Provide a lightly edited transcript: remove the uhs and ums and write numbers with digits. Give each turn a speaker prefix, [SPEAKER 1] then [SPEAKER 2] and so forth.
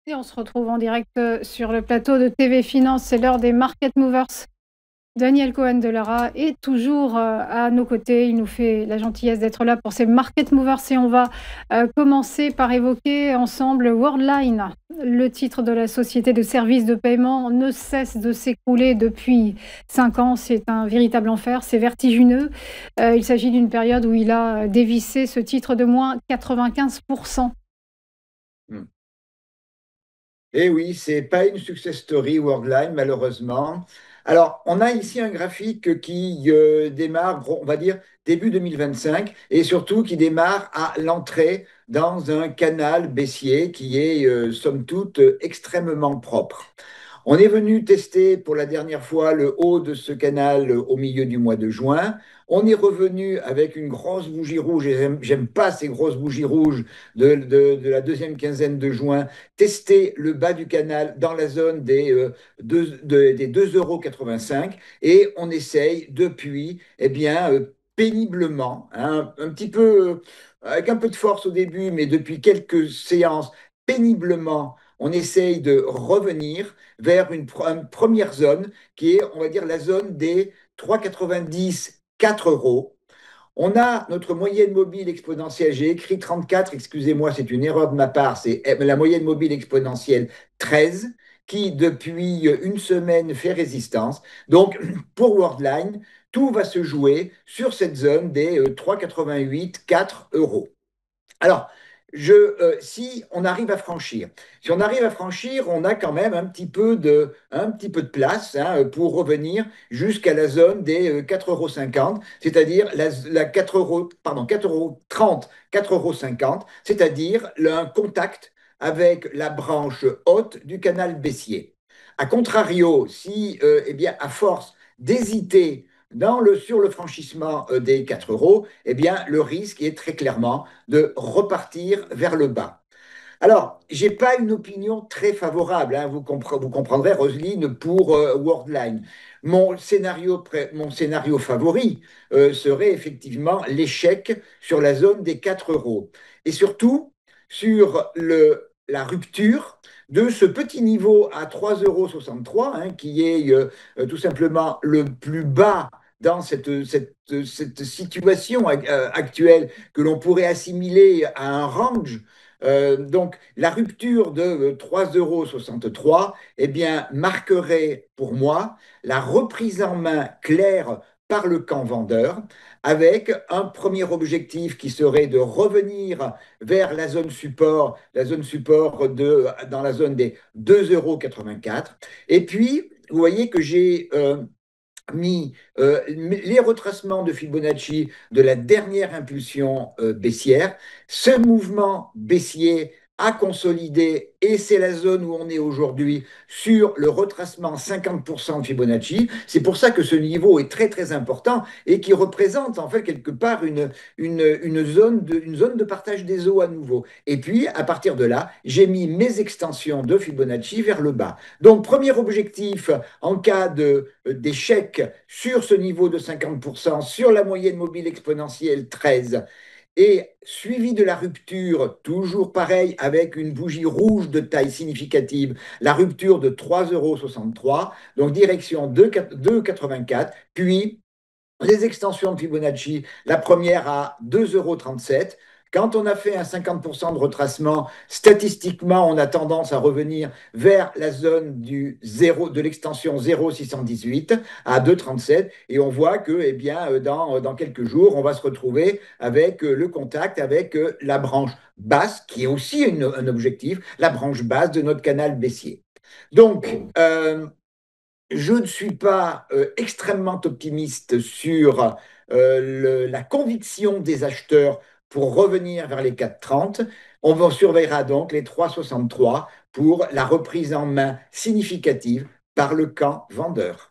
[SPEAKER 1] Et on se retrouve en direct sur le plateau de TV Finance. C'est l'heure des Market Movers. Daniel Cohen-Delara est toujours à nos côtés. Il nous fait la gentillesse d'être là pour ces Market Movers et on va commencer par évoquer ensemble Worldline. Le titre de la société de services de paiement ne cesse de s'écrouler depuis 5 ans. C'est un véritable enfer, c'est vertigineux. Il s'agit d'une période où il a dévissé ce titre de moins 95%.
[SPEAKER 2] Eh oui, c'est pas une success story Worldline, malheureusement. Alors, on a ici un graphique qui démarre, on va dire, début 2025, et surtout qui démarre à l'entrée dans un canal baissier qui est, somme toute, extrêmement propre. On est venu tester pour la dernière fois le haut de ce canal au milieu du mois de juin. On est revenu avec une grosse bougie rouge, et j'aime pas ces grosses bougies rouges de la deuxième quinzaine de juin, tester le bas du canal dans la zone des 2,85 € et on essaye depuis, eh bien, péniblement, hein, un petit peu, avec un peu de force au début, mais depuis quelques séances, péniblement, on essaye de revenir vers une première zone qui est, on va dire, la zone des 3,90, 4 €. On a notre moyenne mobile exponentielle. J'ai écrit 34, excusez-moi, c'est une erreur de ma part. C'est la moyenne mobile exponentielle 13 qui, depuis une semaine, fait résistance. Donc, pour Worldline, tout va se jouer sur cette zone des 3,88, 4 €. Alors, si on arrive à franchir, on a quand même un petit peu de place, hein, pour revenir jusqu'à la zone des 4,50 €, c'est-à-dire la 4 €, pardon, 4,30 €, 4,50 €, c'est-à-dire un contact avec la branche haute du canal baissier. A contrario, si, eh bien, à force d'hésiter sur le franchissement des 4 €, eh bien, le risque est très clairement de repartir vers le bas. Alors, je n'ai pas une opinion très favorable, hein, vous comprendrez, Roselyne, pour Worldline. Mon scénario favori serait effectivement l'échec sur la zone des 4 € et surtout sur la rupture de ce petit niveau à 3,63 €, hein, qui est tout simplement le plus bas dans cette situation actuelle que l'on pourrait assimiler à un range. Donc, la rupture de 3,63 € eh bien, marquerait pour moi la reprise en main claire par le camp vendeur, avec un premier objectif qui serait de revenir vers la zone support dans la zone des 2,84 €. Et puis, vous voyez que j'ai mis les retracements de Fibonacci de la dernière impulsion baissière. Ce mouvement baissier a consolidé et c'est la zone où on est aujourd'hui sur le retracement 50% de Fibonacci. C'est pour ça que ce niveau est très très important et qui représente en fait quelque part une zone de partage des eaux à nouveau. Et puis à partir de là, j'ai mis mes extensions de Fibonacci vers le bas. Donc premier objectif en cas d'échec sur ce niveau de 50%, sur la moyenne mobile exponentielle 13, et suivi de la rupture, toujours pareil, avec une bougie rouge de taille significative, la rupture de 3,63 €, donc direction 2,84, puis les extensions de Fibonacci, la première à 2,37 €. Quand on a fait un 50% de retracement, statistiquement, on a tendance à revenir vers la zone de l'extension 0,618 à 2,37. Et on voit que, eh bien, dans quelques jours, on va se retrouver avec le contact avec la branche basse, qui est aussi un objectif, la branche basse de notre canal baissier. Donc, je ne suis pas extrêmement optimiste sur la conviction des acheteurs pour revenir vers les 4,30. On surveillera donc les 3,63 pour la reprise en main significative par le camp vendeur.